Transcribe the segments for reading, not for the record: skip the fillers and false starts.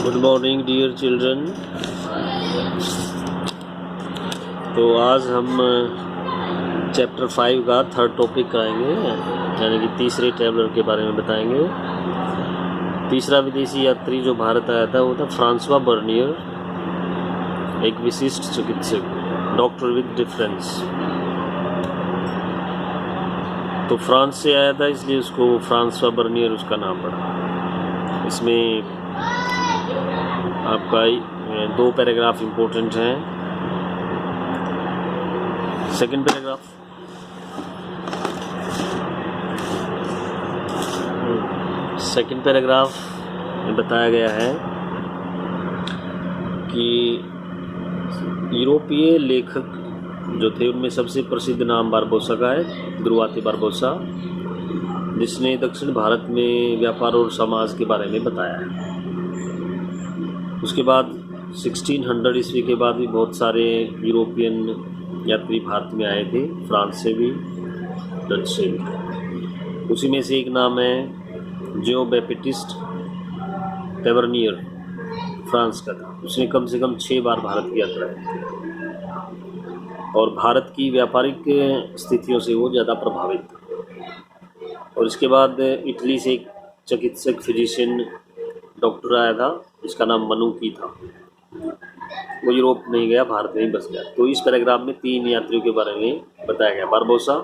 Good morning dear children. तो आज हम चैप्टर 5 का थर्ड टॉपिक कराएंगे, यानी कि तीसरे ट्रैवलर के बारे में बताएंगे। तीसरा विदेशी यात्री जो भारत आया था वो था फ्रांसवा बर्नियर, एक विशिष्ट चिकित्सक, डॉक्टर विद डिफरेंस। तो फ्रांस से आया था इसलिए उसको फ्रांसवा बर्नियर उसका नाम पड़ा। इसमें आपका 2 पैराग्राफ इम्पोर्टेंट हैं। सेकंड पैराग्राफ, में बताया गया है कि यूरोपीय लेखक जो थे उनमें सबसे प्रसिद्ध नाम बारबोसा का है, दुर्वाती बारबोसा, जिसने दक्षिण भारत में व्यापार और समाज के बारे में बताया है। उसके बाद 1600 ईस्वी के बाद भी बहुत सारे यूरोपियन यात्री भारत में आए थे, फ्रांस से भी, डच से भी। उसी में से एक नाम है जो बैप्टिस्ट टेवर्नियर, फ्रांस का था। उसने कम से कम 6 बार भारत की यात्रा की और भारत की व्यापारिक स्थितियों से वो ज़्यादा प्रभावित था। और इसके बाद इटली से एक चिकित्सक, फिजिशियन, डॉक्टर आया था, जिसका नाम मनुकी था। वो यूरोप नहीं गया, भारत में ही बस गया। तो इस पैराग्राफ में 3 यात्रियों के बारे में बताया गया, बारबोसा,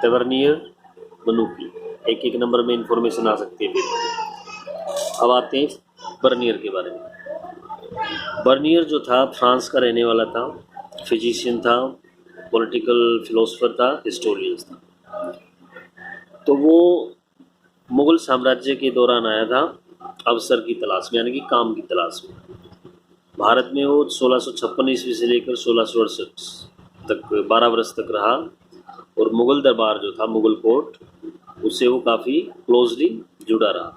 टेवर्नियर, मनुकी। एक एक नंबर में इंफॉर्मेशन आ सकती है। फिर अब आते हैं बर्नियर के बारे में। बर्नियर जो था फ्रांस का रहने वाला था, फिजिशियन था, पॉलिटिकल फिलोसोफर था, हिस्टोरियन था। तो वो मुगल साम्राज्य के दौरान आया था अवसर की तलाश में, यानी कि काम की तलाश में। भारत में वो 1656 ईस्वी से लेकर 1668 तक 12 वर्ष तक रहा और मुगल दरबार जो था, मुगल कोर्ट, उससे वो काफ़ी क्लोजली जुड़ा रहा।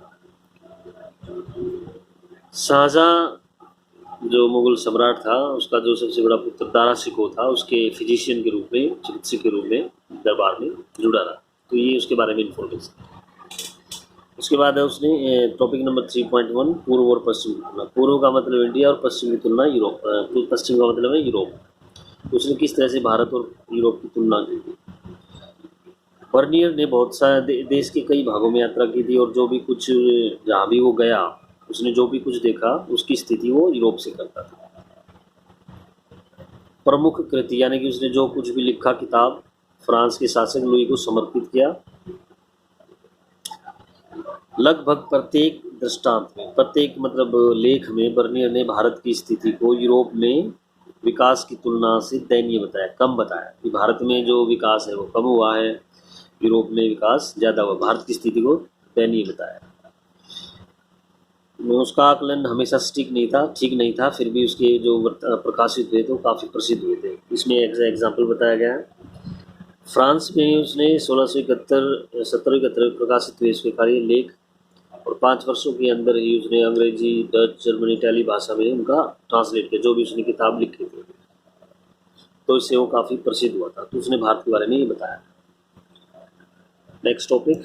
शाहजहां जो मुगल सम्राट था, उसका जो सबसे बड़ा पुत्र दारा शिकोह था, उसके फिजिशियन के रूप में, चिकित्सक के रूप में दरबार में जुड़ा रहा। तो ये उसके बारे में इंफॉर्मेशन। उसके बाद है उसने टॉपिक नंबर 3.1, पूर्व और पश्चिम की तुलना। पूर्व का मतलब इंडिया और पश्चिम की तुलना यूरोप, पश्चिम का मतलब है यूरोप। तो उसने किस तरह से भारत और यूरोप की तुलना की थी। बर्नियर ने बहुत सारे देश के कई भागों में यात्रा की थी और जो भी कुछ, जहाँ भी वो गया, उसने जो भी कुछ देखा उसकी स्थिति वो यूरोप से करता था। प्रमुख कृति, यानी कि उसने जो कुछ भी लिखा, किताब फ्रांस के शासक लुई को समर्पित किया। लगभग प्रत्येक दृष्टांत में, प्रत्येक मतलब लेख में, बर्नियर ने भारत की स्थिति को यूरोप में विकास की तुलना से दयनीय बताया, कम बताया कि भारत में जो विकास है वो कम हुआ है, यूरोप में विकास ज़्यादा हुआ। भारत की स्थिति को दयनीय बताया। उसका आकलन हमेशा ठीक नहीं था, फिर भी उसके जो प्रकाशित हुए थे वो काफ़ी प्रसिद्ध हुए थे। इसमें एग्जाम्पल बताया गया है। फ्रांस में उसने 1771 प्रकाशित हुए इसके कार्य लेख और 5 वर्षों के अंदर ही उसने अंग्रेजी, डच, जर्मनी, इटाली भाषा में उनका ट्रांसलेट किया, जो भी उसने किताब लिखी थी। तो इससे वो काफ़ी प्रसिद्ध हुआ था। तो उसने भारत के बारे में ये बताया। Next topic,